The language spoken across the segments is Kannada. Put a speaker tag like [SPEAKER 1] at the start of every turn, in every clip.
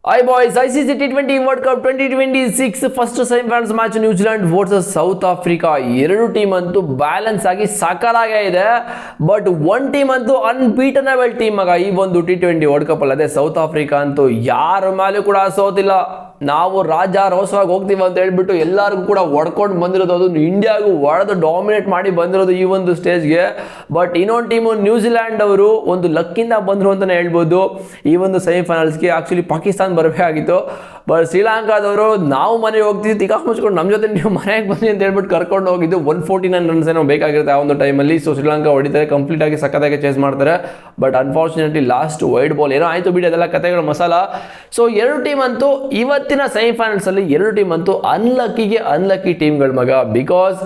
[SPEAKER 1] Hi boys, ICC T20 World Cup 2026 first semifinals match New Zealand versus south Africa. ಎರಡು ಟೀಮ್ ಅಂತೂ ಬ್ಯಾಲೆನ್ಸ್ ಆಗಿ ಸಕಲಾಗೇ ಇದೆ. ಬಟ್ ಒನ್ ಟೀಮ್ ಅಂತೂ ಅನ್ಬೀಟನಬಲ್ ಟೀಮ್ ಆಗ ಈ ಒಂದು T20 ವರ್ಲ್ಡ್ ಕಪ್ ಅಲ್ಲಿ. ಅದೇ ಸೌತ್ ಆಫ್ರಿಕಾ ಅಂತೂ ಯಾರ ಮೇಲೂ ಕೂಡ ಸೋತಿಲ್ಲ. ನಾವು ರಾಜ ರೋಸವಾಗಿ ಹೋಗ್ತೀವಿ ಅಂತ ಹೇಳ್ಬಿಟ್ಟು ಎಲ್ಲರಿಗೂ ಕೂಡ ಹೊಡ್ಕೊಂಡು ಬಂದಿರೋದು, ಅದು ಇಂಡಿಯಾಗೂ ಹೊಡೆದು ಡಾಮಿನೇಟ್ ಮಾಡಿ ಬಂದಿರೋದು ಈ ಒಂದು ಸ್ಟೇಜ್ಗೆ. ಬಟ್ ಇನ್ನೊಂದು ಟೀಮು ನ್ಯೂಜಿಲ್ಯಾಂಡ್ ಅವರು ಒಂದು ಲಕ್ಕಿಂದ ಬಂದರು ಅಂತಲೇ ಹೇಳ್ಬೋದು ಈ ಒಂದು ಸೆಮಿಫೈನಲ್ಸ್ಗೆ. ಆ್ಯಕ್ಚುಲಿ ಪಾಕಿಸ್ತಾನ ಬರಬೇಕಾಗಿತ್ತು, ಬಟ್ ಶ್ರೀಲಂಕಾದವರು ನಾವು ಮನೆಗೆ ಹೋಗ್ತೀವಿ ತಿಕಾ ಮುಚ್ಕೊಂಡು ನಮ್ಮ ಜೊತೆ ನೀವು ಮನೆಗೆ ಬನ್ನಿ ಅಂತ ಹೇಳ್ಬಿಟ್ಟು ಕರ್ಕೊಂಡು ಹೋಗಿದ್ದು. 149 ರನ್ಸ್ ಏನೋ ಬೇಕಾಗಿರುತ್ತೆ ಆ ಒಂದು ಟೈಮಲ್ಲಿ. ಸೊ ಶ್ರೀಲಂಕಾ ಹೊಡಿತಾರೆ, ಕಂಪ್ಲೀಟಾಗಿ ಸಖತ್ತಾಗಿ ಚೇಸ್ ಮಾಡ್ತಾರೆ. But unfortunately last wide ball ಏನೋ ಆಯಿತು ಬಿಡಿ, ಅದೆಲ್ಲ ಕತೆಗಳು ಮಸಾಲ. ಸೊ ಎರಡು ಟೀಮ್ ಅಂತೂ ಇವತ್ತಿನ ಸೆಮಿಫೈನಲ್ಸ್ ಅಲ್ಲಿ ಎರಡು ಟೀಮ್ ಅಂತೂ ಅನ್ಲಕ್ಕಿ ಟೀಮ್ಗಳ ಮಗ. Because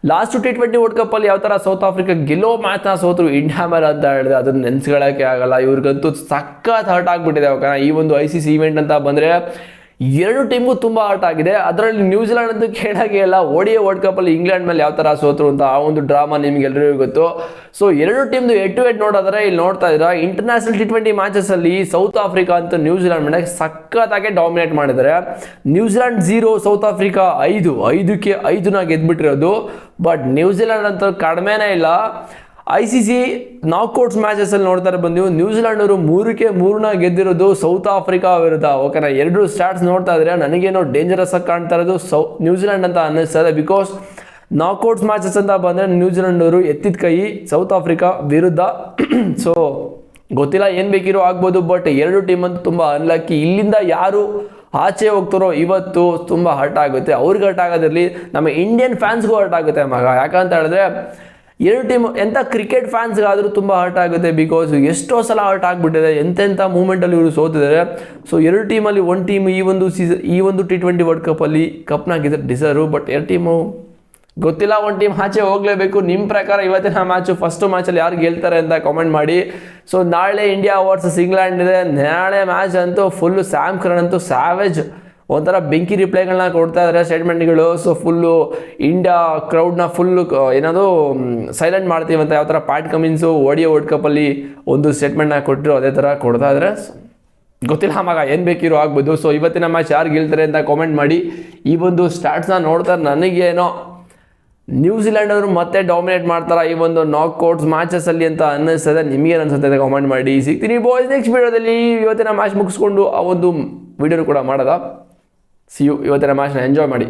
[SPEAKER 1] last T20 world cup ಅಲ್ಲಿ ಯಾವ ತರ ಸೌತ್ ಆಫ್ರಿಕಾ ಗೆಲ್ಲೋ ಮ್ಯಾಚ್ ನ ಸೋತರು ಇಂಡಿಯಾ ಮೇಲೆ ಅಂತ ಹೇಳಿದ್ರೆ ಅದನ್ನ ನೆನ್ಸ್ಕೊಳ್ಳೋಕೆ ಆಗಲ್ಲ. ಇವ್ರಿಗಂತೂ ಸಖತ್ ಹರ್ಟ್ ಆಗ್ಬಿಟ್ಟಿದೆ. ಈ ಒಂದು ICC ಇವೆಂಟ್ ಅಂತ ಬಂದ್ರೆ ಎರಡು ಟೀಮು ತುಂಬಾ ಹರ್ಟ್ ಆಗಿದೆ. ಅದರಲ್ಲಿ ನ್ಯೂಜಿಲೆಂಡ್ ಅಂತೂ ಕೇಳಾಗೆ ಇಲ್ಲ. ODI ವರ್ಲ್ಡ್ ಕಪ್ ಅಲ್ಲಿ ಇಂಗ್ಲೆಂಡ್ ಮೇಲೆ ಯಾವ ತರ ಸೋತರು ಅಂತ ಆ ಒಂದು ಡ್ರಾಮಾ ನಿಮ್ಗೆ ಎಲ್ಲರಿಗೂ ಗೊತ್ತು. ಸೊ ಎರಡು ಟೀಮ್ದು ಹೆಡ್ ಟು ಹೆಡ್ ನೋಡಿದ್ರೆ ಇಲ್ಲಿ ನೋಡ್ತಾ ಇದ್ರ ಇಂಟರ್ನ್ಯಾಷನಲ್ T20 ಮ್ಯಾಚಸ್ ಅಲ್ಲಿ ಸೌತ್ ಆಫ್ರಿಕಾ ಅಂತ ನ್ಯೂಜಿಲೆಂಡ್ ಮೇಲೆ ಸಖತ್ತಾಗಿ ಡಾಮಿನೇಟ್ ಮಾಡಿದ್ದಾರೆ. ನ್ಯೂಜಿಲೆಂಡ್ 0, ಸೌತ್ ಆಫ್ರಿಕಾ 5 ಗೆದ್ಬಿಟ್ಟಿರೋದು. ಬಟ್ ನ್ಯೂಜಿಲೆಂಡ್ ಅಂತೂ ಕಡಿಮೆನೇ ಇಲ್ಲ. ICC ನಾಕ್ಔಟ್ಸ್ ಮ್ಯಾಚಸ್ ಅಲ್ಲಿ ನೋಡ್ತಾರೆ ಬಂದು ನ್ಯೂಜಿಲೆಂಡ್ ಅವರು 3-3 ಗೆದ್ದಿರೋದು ಸೌತ್ ಆಫ್ರಿಕಾ ವಿರುದ್ಧ. ಓಕೆನಾ, ಎರಡು ಸ್ಟಾಟ್ಸ್ ನೋಡ್ತಾ ಇದ್ರೆ ನನಗೇನೋ ಡೇಂಜರಸ್ ಆಗಿ ಕಾಣ್ತಾ ಇರೋದು ನ್ಯೂಜಿಲೆಂಡ್ ಅಂತ ಅನ್ನಿಸ್ತದೆ. ಬಿಕಾಸ್ ನಾಕ್ಔಟ್ಸ್ ಮ್ಯಾಚಸ್ ಅಂತ ಬಂದರೆ ನ್ಯೂಜಿಲೆಂಡ್ ಅವರು ಎತ್ತಿದ ಕೈ ಸೌತ್ ಆಫ್ರಿಕಾ ವಿರುದ್ಧ. ಸೊ ಗೊತ್ತಿಲ್ಲ ಏನು ಬೇಕಿರೋ ಆಗ್ಬೋದು. ಬಟ್ ಎರಡು ಟೀಮ್ ಅಂತೂ ತುಂಬ ಅನ್ಲಕ್ಕಿ. ಇಲ್ಲಿಂದ ಯಾರು ಆಚೆ ಹೋಗ್ತಾರೋ ಇವತ್ತು ತುಂಬ ಹರ್ಟ್ ಆಗುತ್ತೆ. ಅವ್ರಿಗೆ ಹರ್ಟ್ ಆಗೋದ್ರಲ್ಲಿ ನಮ್ಮ ಇಂಡಿಯನ್ ಫ್ಯಾನ್ಸ್ಗೂ ಹರ್ಟ್ ಆಗುತ್ತೆ ಮಗ. ಯಾಕಂತ ಹೇಳಿದ್ರೆ ಎರಡು ಟೀಮ್ ಎಂಥ ಕ್ರಿಕೆಟ್ ಫ್ಯಾನ್ಸ್ಗಾದರೂ ತುಂಬ ಹರ್ಟ್ ಆಗುತ್ತೆ. ಬಿಕಾಸ್ ಎಷ್ಟೋ ಸಲ ಹರ್ಟ್ ಆಗಿಬಿಟ್ಟಿದೆ, ಎಂತೆಂಥ ಮೂಮೆಂಟಲ್ಲಿ ಇವರು ಸೋತಿದ್ದಾರೆ. ಸೊ ಎರಡು ಟೀಮಲ್ಲಿ ಒಂದು ಟೀಮ್ ಈ ಒಂದು T20 ವರ್ಲ್ಡ್ ಕಪ್ಪಲ್ಲಿ ಕಪ್ನಾಗಿದ್ರೆ ಡಿಸರ್ವ್. ಬಟ್ ಎರಡು ಟೀಮು ಗೊತ್ತಿಲ್ಲ, ಒಂದು ಟೀಮ್ ಆಚೆ ಹೋಗಲೇಬೇಕು. ನಿಮ್ಮ ಪ್ರಕಾರ ಇವತ್ತಿನ ಮ್ಯಾಚು ಫಸ್ಟ್ ಮ್ಯಾಚಲ್ಲಿ ಯಾರು ಗೆಲ್ತಾರೆ ಅಂತ ಕಾಮೆಂಟ್ ಮಾಡಿ. ಸೊ ನಾಳೆ ಇಂಡಿಯಾ ವರ್ಸಸ್ ಇಂಗ್ಲೆಂಡ್ ಇದೆ. ನಾಳೆ ಮ್ಯಾಚ್ ಅಂತೂ ಫುಲ್ಲು ಸ್ಯಾಮ್ ಕರ್ನ್ ಅಂತೂ ಸ್ಯಾವೇಜ್ ಒಂಥರ ಬೆಂಕಿ ರಿಪ್ಲೈಗಳನ್ನ ಕೊಡ್ತಾ ಇದ್ದಾರೆ, ಸ್ಟೇಟ್ಮೆಂಟ್ಗಳು. ಸೊ ಫುಲ್ಲು ಇಂಡಿಯಾ ಕ್ರೌಡ್ನ ಫುಲ್ಲು ಏನಾದರೂ ಸೈಲೆಂಟ್ ಮಾಡ್ತೀವಿ ಅಂತ ಯಾವ ಥರ ಪ್ಯಾಟ್ ಕಮಿನ್ಸು ODI ವರ್ಲ್ಡ್ ಕಪ್ಪಲ್ಲಿ ಒಂದು ಸ್ಟೇಟ್ಮೆಂಟ್ನ ಕೊಟ್ಟರು, ಅದೇ ಥರ ಕೊಡ್ತಾ ಇದ್ದಾರೆ. ಗೊತ್ತಿಲ್ಲ ಮಗ, ಏನು ಬೇಕಿರೋ ಆಗ್ಬೋದು. ಸೊ ಇವತ್ತಿನ ಮ್ಯಾಚ್ ಯಾರು ಗೆಲ್ತಾರೆ ಅಂತ ಕಾಮೆಂಟ್ ಮಾಡಿ. ಈ ಒಂದು ಸ್ಟಾಟ್ಸ್ನ ನೋಡ್ತಾರೆ ನನಗೇನೋ ನ್ಯೂಜಿಲೆಂಡ್ ಅವರು ಮತ್ತೆ ಡಾಮಿನೇಟ್ ಮಾಡ್ತಾರೆ ಈ ಒಂದು ನಾಕ್ಔಟ್ಸ್ ಮ್ಯಾಚಸಲ್ಲಿ ಅಂತ ಅನ್ನಿಸ್ತದೆ. ನಿಮಗೇನು ಅನ್ಸುತ್ತೆ ಕಾಮೆಂಟ್ ಮಾಡಿ. ಸಿಗ್ತೀನಿ ಬಾಯ್ಸ್ ನೆಕ್ಸ್ಟ್ ವಿಡಿಯೋದಲ್ಲಿ. ಇವತ್ತಿನ ಮ್ಯಾಚ್ ಮುಗಿಸ್ಕೊಂಡು ಆ ಒಂದು ವಿಡಿಯೋನು ಕೂಡ ಮಾಡೋದ. See you. ಇವತ್ತಿನ ಮ್ಯಾಚ್ನ ಎಂಜಾಯ್ ಮಾಡಿ.